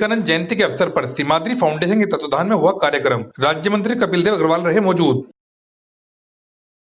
विवेकानंद जयंती के अवसर पर सीमाद्री फाउंडेशन के तत्वाधान में हुआ कार्यक्रम। राज्य मंत्री कपिल देव अग्रवाल रहे मौजूद।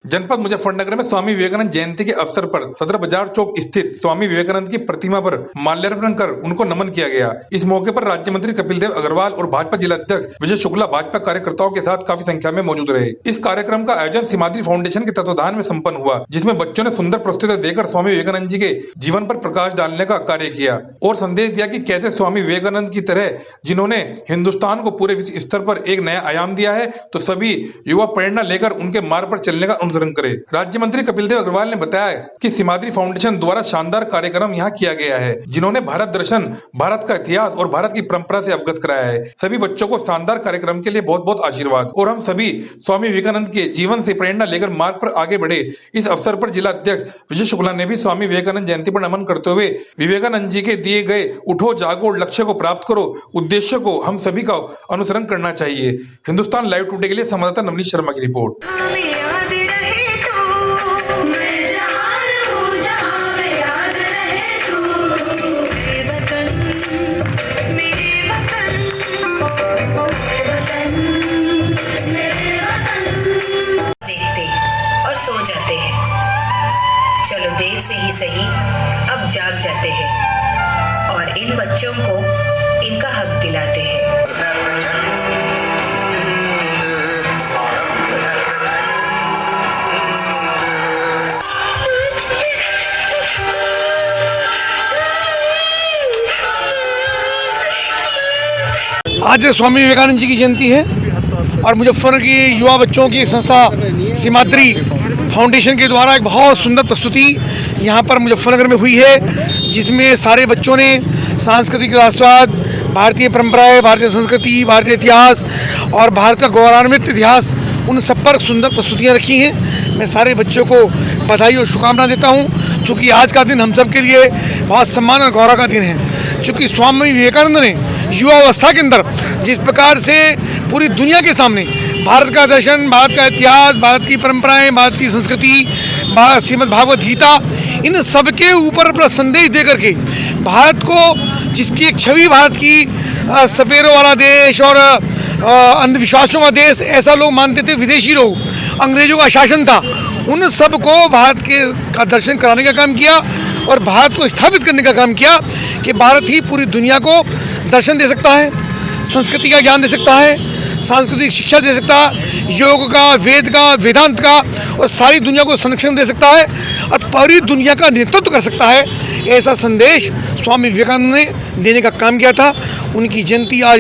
जनपद मुजफ्फरनगर में स्वामी विवेकानंद जयंती के अवसर पर सदर बाजार चौक स्थित स्वामी विवेकानंद की प्रतिमा पर माल्यार्पण कर उनको नमन किया गया। इस मौके पर राज्य मंत्री कपिल देव अग्रवाल और भाजपा जिला अध्यक्ष विजय शुक्ला भाजपा कार्यकर्ताओं के साथ काफी संख्या में मौजूद रहे। इस कार्यक्रम का आयोजन सीमाद्री फाउंडेशन के तत्वाधान में संपन्न हुआ, जिसमें बच्चों ने सुंदर प्रस्तुति देकर स्वामी विवेकानंद जी के जीवन पर प्रकाश डालने का कार्य किया और संदेश दिया कि कैसे स्वामी विवेकानंद की तरह जिन्होंने हिंदुस्तान को पूरे विश्व स्तर पर एक नया आयाम दिया है, तो सभी युवा प्रेरणा लेकर उनके मार्ग पर चलने का अनुसरण करें। राज्य मंत्री कपिल देव अग्रवाल ने बताया कि सीमाद्री फाउंडेशन द्वारा शानदार कार्यक्रम यहाँ किया गया है, जिन्होंने भारत दर्शन, भारत का इतिहास और भारत की परंपरा से अवगत कराया है। सभी बच्चों को शानदार कार्यक्रम के लिए बहुत बहुत आशीर्वाद और हम सभी स्वामी विवेकानंद के जीवन से प्रेरणा लेकर मार्ग पर आगे बढ़े। इस अवसर पर जिला अध्यक्ष विजय शुक्ला ने भी स्वामी विवेकानंद जयंती पर नमन करते हुए विवेकानंद जी के दिए गए उठो जागो लक्ष्य को प्राप्त करो उद्देश्य को हम सभी का अनुसरण करना चाहिए। हिंदुस्तान लाइव टुडे के लिए संवाददाता नवनीत शर्मा की रिपोर्ट। चलो देर से ही सही अब जाग जाते हैं और इन बच्चों को इनका हक दिलाते हैं। आज स्वामी विवेकानंद जी की जयंती है और मुजफ्फरनगर की युवा बच्चों की संस्था सीमाद्री फाउंडेशन के द्वारा एक बहुत सुंदर प्रस्तुति यहाँ पर मुजफ्फरनगर में हुई है, जिसमें सारे बच्चों ने सांस्कृतिक राष्ट्रवाद, भारतीय परंपराएं, भारतीय संस्कृति, भारतीय इतिहास और भारत का गौरवान्वित इतिहास, उन सब पर सुंदर प्रस्तुतियाँ रखी हैं। मैं सारे बच्चों को बधाई और शुभकामना देता हूँ, चूँकि आज का दिन हम सब के लिए बहुत सम्मान और गौरव का दिन है। चूँकि स्वामी विवेकानंद ने युवा अवस्था के अंदर जिस प्रकार से पूरी दुनिया के सामने भारत का दर्शन, भारत का इतिहास, भारत की परंपराएं, भारत की संस्कृति, श्रीमद् भागवत गीता, इन सब के ऊपर अपना संदेश दे करके भारत को, जिसकी एक छवि भारत की सपेरों वाला देश और अंधविश्वासों का देश ऐसा लोग मानते थे, विदेशी लोग, अंग्रेजों का शासन था, उन सब को भारत के का दर्शन कराने का काम किया और भारत को स्थापित करने का काम किया कि भारत ही पूरी दुनिया को दर्शन दे सकता है, संस्कृति का ज्ञान दे सकता है, सांस्कृतिक शिक्षा दे सकता है, योग का, वेद का, वेदांत का और सारी दुनिया को संरक्षण दे सकता है और पूरी दुनिया का नेतृत्व कर सकता है। ऐसा संदेश स्वामी विवेकानंद ने देने का काम किया था। उनकी जयंती आज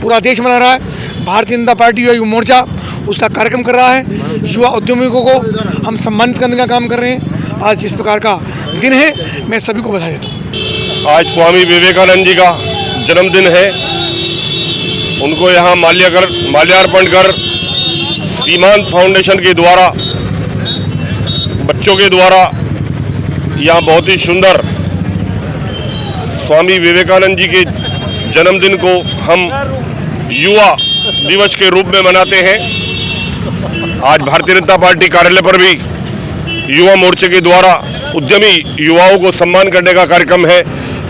पूरा देश मना रहा है। भारतीय जनता पार्टी युवा मोर्चा उसका कार्यक्रम कर रहा है। युवा उद्यमियों को हम सम्मानित करने का काम कर रहे हैं। आज इस प्रकार का दिन है, मैं सभी को बधाई देता हूँ। आज स्वामी विवेकानंद जी का जन्मदिन है। उनको यहाँ माल्यार्पण कर सीमांत फाउंडेशन के द्वारा, बच्चों के द्वारा यहाँ बहुत ही सुंदर स्वामी विवेकानंद जी के जन्मदिन को हम युवा दिवस के रूप में मनाते हैं। आज भारतीय जनता पार्टी कार्यालय पर भी युवा मोर्चे के द्वारा उद्यमी युवाओं को सम्मान करने का कार्यक्रम है।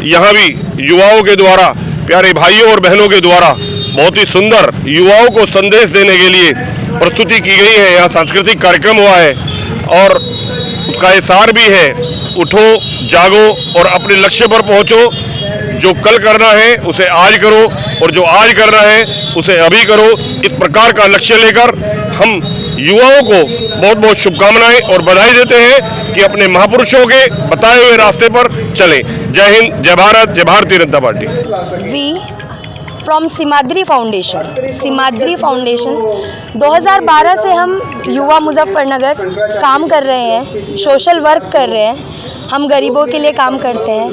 यहाँ भी युवाओं के द्वारा, प्यारे भाइयों और बहनों के द्वारा बहुत ही सुंदर युवाओं को संदेश देने के लिए प्रस्तुति की गई है। यहाँ सांस्कृतिक कार्यक्रम हुआ है और उसका ये सार भी है, उठो जागो और अपने लक्ष्य पर पहुंचो। जो कल करना है उसे आज करो और जो आज करना है उसे अभी करो। इस प्रकार का लक्ष्य लेकर हम युवाओं को बहुत बहुत शुभकामनाएं और बधाई देते हैं कि अपने महापुरुषों के बताए हुए रास्ते पर चलें। जय हिंद, जय भारत, जय Bharatiya Janata party. From सीमाद्री foundation 2012 से हम युवा मुजफ्फरनगर काम कर रहे हैं, सोशल वर्क कर रहे हैं। हम गरीबों के लिए काम करते हैं।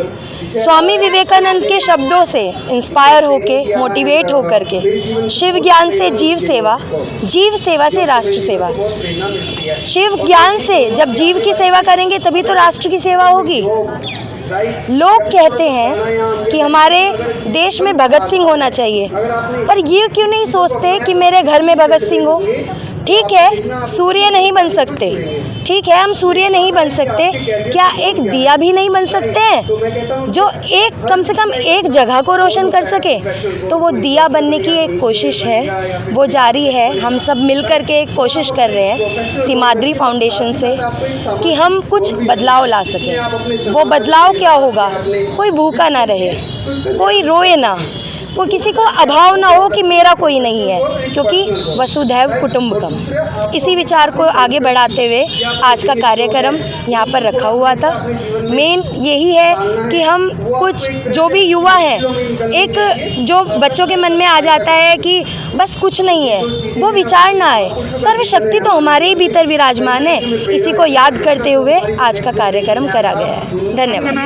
स्वामी विवेकानंद के शब्दों से इंस्पायर होके, मोटिवेट होकर के, शिव ज्ञान से जीव सेवा, जीव सेवा से राष्ट्र सेवा। शिव ज्ञान से जब जीव की सेवा करेंगे तभी तो राष्ट्र की सेवा होगी। लोग कहते हैं कि हमारे देश में भगत सिंह होना चाहिए, पर ये क्यों नहीं सोचते कि मेरे घर में भगत सिंह हो। ठीक है, सूर्य नहीं बन सकते ठीक है, हम सूर्य नहीं बन सकते, क्या एक दिया भी नहीं बन सकते हैं जो एक कम से कम एक जगह को रोशन कर सके? तो वो दिया बनने की एक कोशिश है, वो जारी है। हम सब मिल कर के एक कोशिश कर रहे हैं सीमाद्री फाउंडेशन से कि हम कुछ बदलाव ला सकें। वो बदलाव क्या होगा? कोई भूखा ना रहे, कोई रोए ना, कोई किसी को अभाव ना हो कि मेरा कोई नहीं है, क्योंकि वसुधैव कुटुंबकम, इसी विचार को आगे बढ़ाते हुए आज का कार्यक्रम यहाँ पर रखा हुआ था। मेन यही है कि हम कुछ जो भी युवा हैं, एक जो बच्चों के मन में आ जाता है कि बस कुछ नहीं है, वो विचार ना आए। सर्वशक्ति तो हमारे ही भीतर विराजमान है, इसी को याद करते हुए आज का कार्यक्रम करा गया है। धन्यवाद।